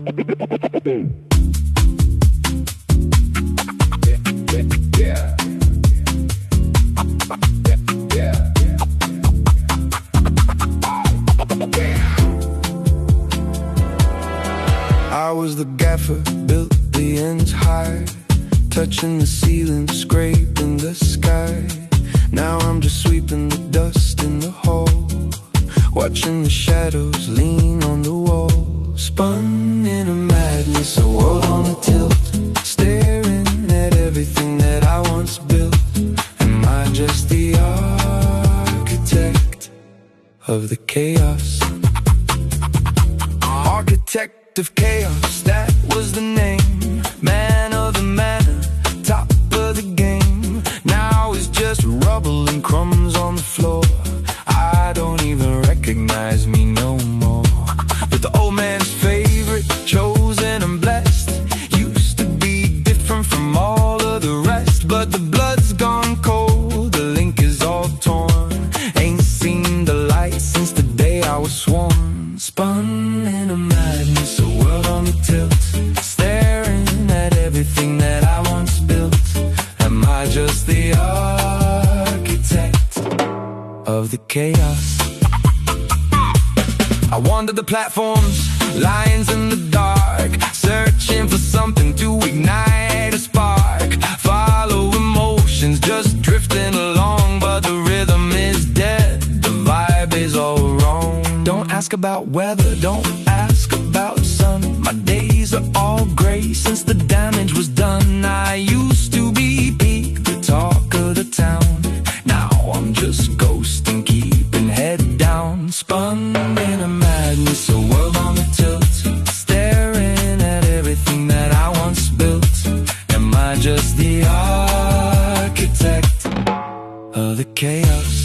I was the gaffer, built the ends high, touching the ceiling, scraping the sky. Now I'm just sweeping the dust in the hall, watching the shadows lean on the wall. Spun in a madness, a world on a tilt, staring at everything that I once built. Am I just the architect of the chaos? Architect of chaos, that was the name. Man of the manor, top of the game. Now it's just rubble and crumbs on the floor. I don't even recognize me no more. But the old man's favorite, chosen and blessed, used to be different from all of the rest. But the blood's gone cold, the link is all torn. Ain't seen the light since the day I was sworn. Spun in a madness, a world on the tilt, staring at everything that I once built. Am I just the architect of the chaos? I wander the platforms, lines in the dark, searching for something to ignite a spark. Follow emotions, just drifting along, but the rhythm is dead, the vibe is all wrong. Don't ask about weather, don't ask about sun. My days are all gray since the damage was done. I used to be peak, the talk of the town. Now I'm just ghosting, keeping head down. Spun in a madness, a world on the tilt, staring at everything that I once built. Am I just the architect of the chaos?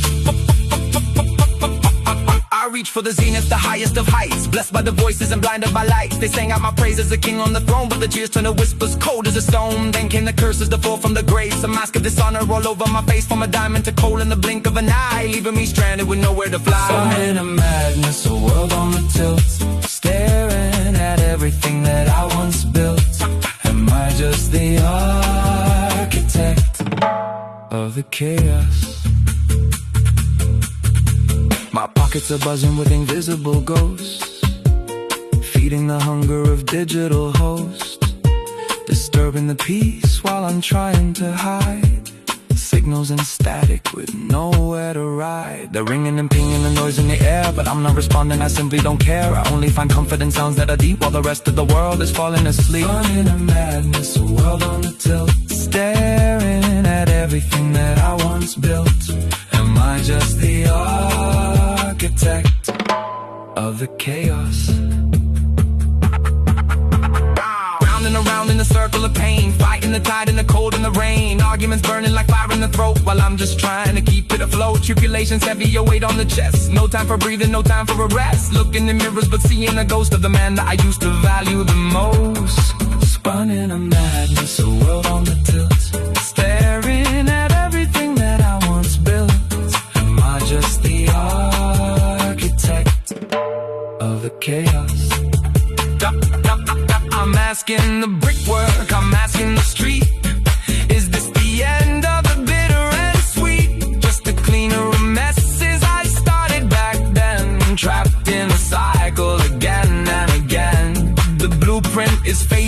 I reach for the zenith, the highest of heights, blessed by the voices and blinded by lights. They sang out my praise as the king on the throne, but the cheers turned to whispers cold as a stone. Then came the curses, the fall from the grace, a mask of dishonor all over my face, from a diamond to coal in the blink of an eye, leaving me stranded with nowhere to fly. Spun in a madness, a world on the tilt, staring at everything that I once built. Am I just the architect of the chaos? My pockets are buzzing with invisible ghosts, feeding the hunger of digital hosts, disturbing the peace while I'm trying to hide. Signals and static with nowhere to ride. The ringing and pinging, the noise in the air, but I'm not responding, I simply don't care. I only find comfort in sounds that are deep, while the rest of the world is falling asleep. Spun in a madness, a world on the tilt, staring at everything that I once built. Am I just the architect of the chaos? Round and around in a circle of pain, fighting the tide in the cold and the rain. Arguments burning like fire in the throat, while I'm just trying to keep it afloat. Tribulations heavy, a weight on the chest. No time for breathing, no time for a rest. Look in the mirrors, but seeing a ghost of the man that I used to value the most. Spun in a madness, a world on the tilt, staring at everything that I once built. Am I just the architect of the chaos? I'm asking the brickwork, I'm asking the street, is this the end of the bitter and sweet? Just a cleaner of messes I started back then, trapped in a cycle again and again. The blueprint is fading.